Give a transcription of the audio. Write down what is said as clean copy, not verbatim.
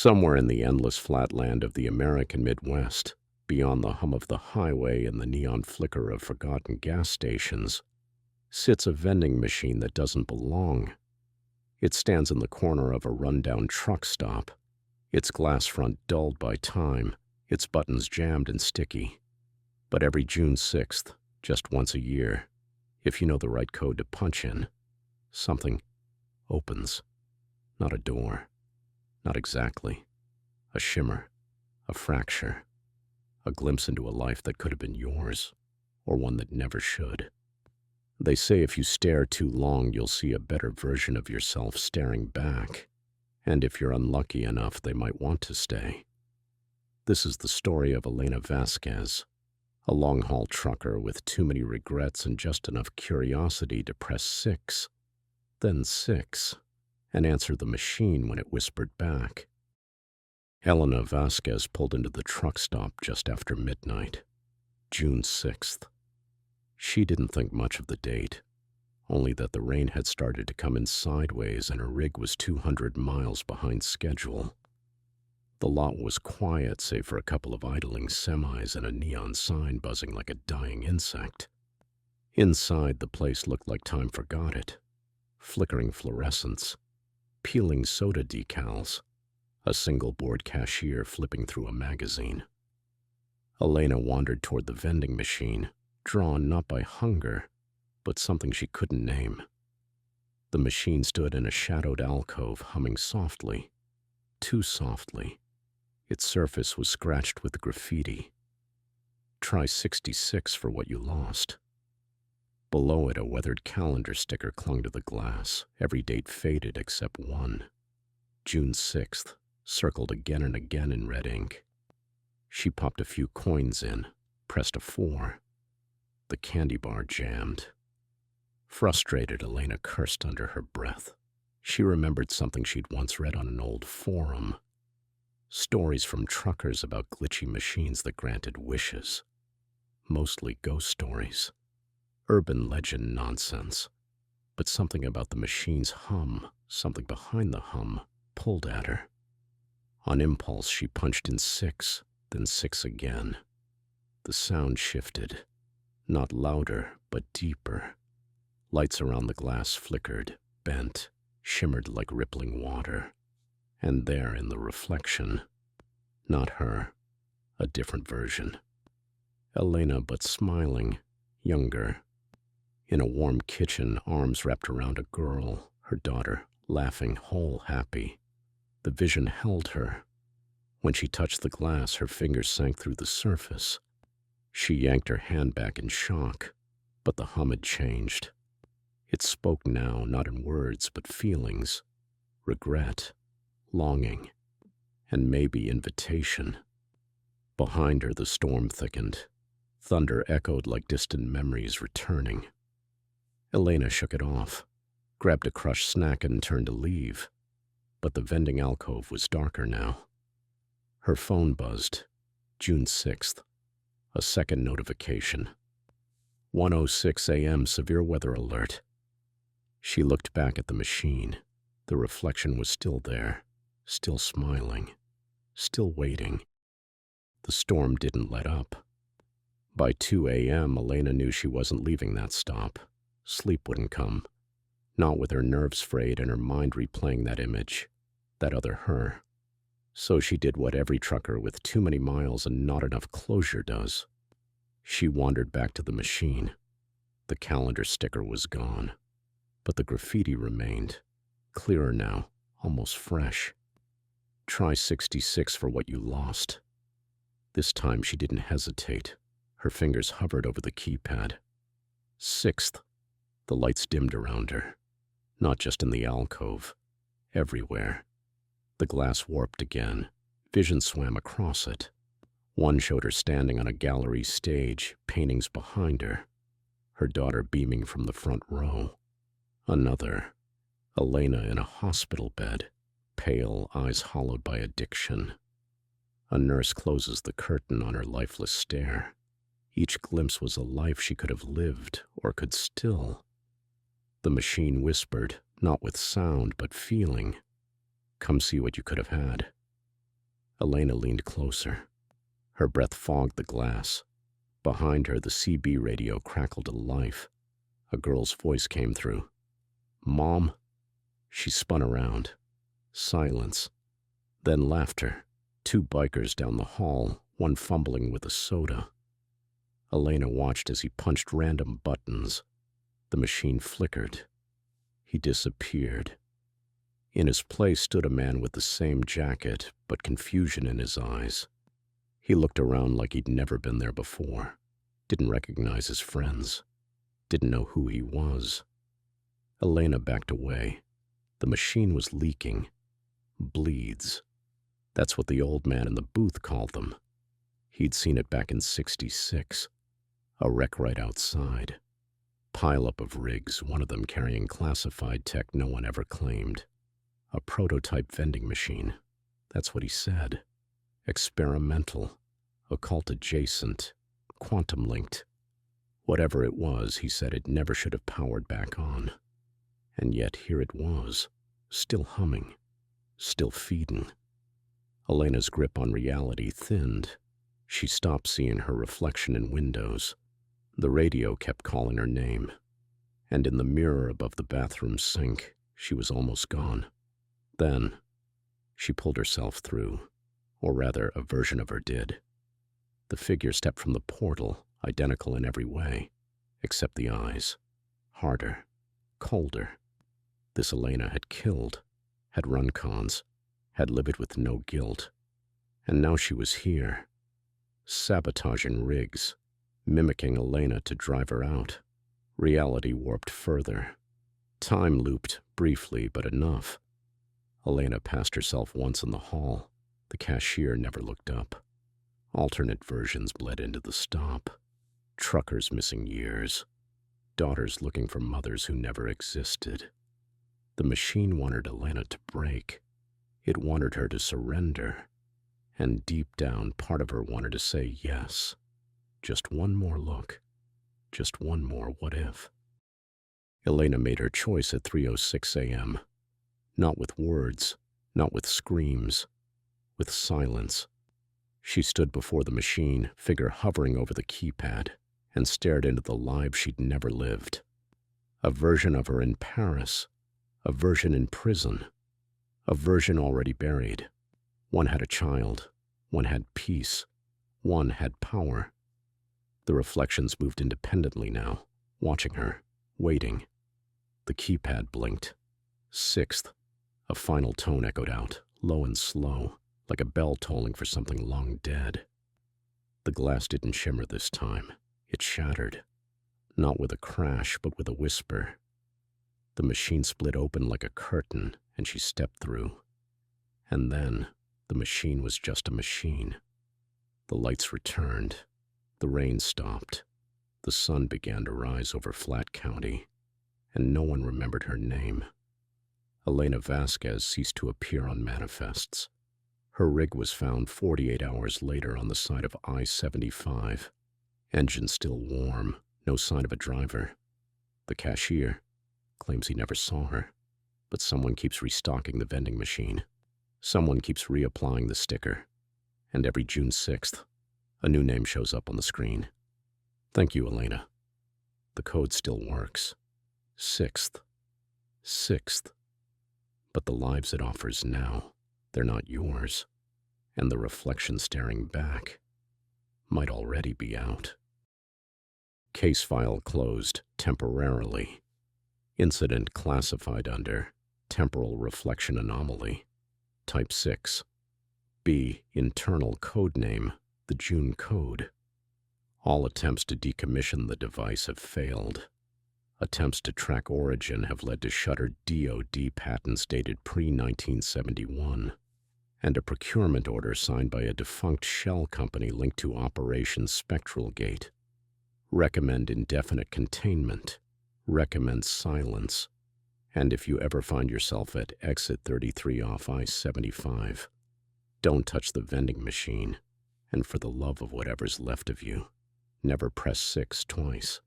Somewhere in the endless flatland of the American Midwest, beyond the hum of the highway and the neon flicker of forgotten gas stations, sits a vending machine that doesn't belong. It stands in the corner of a rundown truck stop, its glass front dulled by time, its buttons jammed and sticky. But every June 6th, just once a year, if you know the right code to punch in, something opens. Not a door. Not exactly. A shimmer. A fracture. A glimpse into a life that could have been yours, or one that never should. They say if you stare too long, you'll see a better version of yourself staring back. And if you're unlucky enough, they might want to stay. This is the story of Elena Vasquez, a long-haul trucker with too many regrets and just enough curiosity to press 6, then 6, and answer the machine when it whispered back. Elena Vasquez pulled into the truck stop just after midnight, June 6th. She didn't think much of the date, only that the rain had started to come in sideways and her rig was 200 miles behind schedule. The lot was quiet save for a couple of idling semis and a neon sign buzzing like a dying insect. Inside, the place looked like time forgot it. Flickering fluorescents, peeling soda decals, a single-board cashier flipping through a magazine. Elena wandered toward the vending machine, drawn not by hunger, but something she couldn't name. The machine stood in a shadowed alcove, humming softly, too softly. Its surface was scratched with graffiti. Try 66 for what you lost. Below it, a weathered calendar sticker clung to the glass, every date faded except one. June 6th, circled again and again in red ink. She popped a few coins in, pressed a 4. The candy bar jammed. Frustrated, Elena cursed under her breath. She remembered something she'd once read on an old forum. Stories from truckers about glitchy machines that granted wishes. Mostly ghost stories. Urban legend nonsense. But something about the machine's hum, something behind the hum, pulled at her. On impulse, she punched in 6, then 6 again. The sound shifted. Not louder, but deeper. Lights around the glass flickered, bent, shimmered like rippling water. And there in the reflection, not her, a different version. Elena, but smiling, younger. In a warm kitchen, arms wrapped around a girl, her daughter, laughing, whole, happy. The vision held her. When she touched the glass, her fingers sank through the surface. She yanked her hand back in shock, but the hum had changed. It spoke now, not in words, but feelings. Regret. Longing, and maybe invitation. Behind her, the storm thickened. Thunder echoed like distant memories returning. Elena shook it off, grabbed a crushed snack and turned to leave. But the vending alcove was darker now. Her phone buzzed. June 6th. A second notification. 1:06 a.m. severe weather alert. She looked back at the machine. The reflection was still there. Still smiling, still waiting. The storm didn't let up. By 2 a.m., Elena knew she wasn't leaving that stop. Sleep wouldn't come. Not with her nerves frayed and her mind replaying that image, that other her. So she did what every trucker with too many miles and not enough closure does. She wandered back to the machine. The calendar sticker was gone, but the graffiti remained, clearer now, almost fresh. Try 66 for what you lost. This time she didn't hesitate. Her fingers hovered over the keypad. 6th. The lights dimmed around her. Not just in the alcove. Everywhere. The glass warped again. Vision swam across it. One showed her standing on a gallery stage, paintings behind her. Her daughter beaming from the front row. Another. Elena in a hospital bed. Pale, eyes hollowed by addiction. A nurse closes the curtain on her lifeless stare. Each glimpse was a life she could have lived, or could still. The machine whispered, not with sound, but feeling. Come see what you could have had. Elena leaned closer. Her breath fogged the glass. Behind her, the CB radio crackled to life. A girl's voice came through. "Mom?" She spun around. Silence. Then laughter. Two bikers down the hall, one fumbling with a soda. Elena watched as he punched random buttons. The machine flickered. He disappeared. In his place stood a man with the same jacket, but confusion in his eyes. He looked around like he'd never been there before. Didn't recognize his friends. Didn't know who he was. Elena backed away. The machine was leaking. Bleeds. That's what the old man in the booth called them. He'd seen it back in '66. A wreck right outside. Pile-up of rigs, one of them carrying classified tech no one ever claimed. A prototype vending machine. That's what he said. Experimental. Occult-adjacent. Quantum-linked. Whatever it was, he said it never should have powered back on. And yet here it was. Still humming. Still feeding. Elena's grip on reality thinned. She stopped seeing her reflection in windows. The radio kept calling her name. And in the mirror above the bathroom sink, she was almost gone. Then, she pulled herself through. Or rather, a version of her did. The figure stepped from the portal, identical in every way, except the eyes. Harder. Colder. This Elena had killed. Had run cons. Had lived with no guilt. And now she was here. Sabotaging rigs. Mimicking Elena to drive her out. Reality warped further. Time looped, briefly, but enough. Elena passed herself once in the hall. The cashier never looked up. Alternate versions bled into the stop. Truckers missing years. Daughters looking for mothers who never existed. The machine wanted Elena to break. It wanted her to surrender. And deep down, part of her wanted to say yes. Just one more look. Just one more what if. Elena made her choice at 3:06 a.m. Not with words, not with screams, with silence. She stood before the machine, figure hovering over the keypad, and stared into the life she'd never lived. A version of her in Paris, a version in prison, a version already buried. One had a child, one had peace, one had power. The reflections moved independently now, watching her, waiting. The keypad blinked. 6th. A final tone echoed out, low and slow, like a bell tolling for something long dead. The glass didn't shimmer this time. It shattered. Not with a crash, but with a whisper. The machine split open like a curtain, and she stepped through. And then, the machine was just a machine. The lights returned. The rain stopped. The sun began to rise over Flat County, and no one remembered her name. Elena Vasquez ceased to appear on manifests. Her rig was found 48 hours later on the side of I-75. Engine still warm, no sign of a driver. The cashier claims he never saw her, but someone keeps restocking the vending machine. Someone keeps reapplying the sticker. And every June 6th, a new name shows up on the screen. Thank you, Elena. The code still works. 6th. 6th. But the lives it offers now, they're not yours. And the reflection staring back might already be out. Case file closed temporarily. Incident classified under temporal reflection anomaly. Type 6. B. Internal code name, the June code. All attempts to decommission the device have failed. Attempts to track origin have led to shuttered DoD patents dated pre-1971, and a procurement order signed by a defunct shell company linked to Operation Spectral Gate. Recommend indefinite containment. Recommend silence. And if you ever find yourself at exit 33 off I-75, don't touch the vending machine, and for the love of whatever's left of you, never press 6 twice.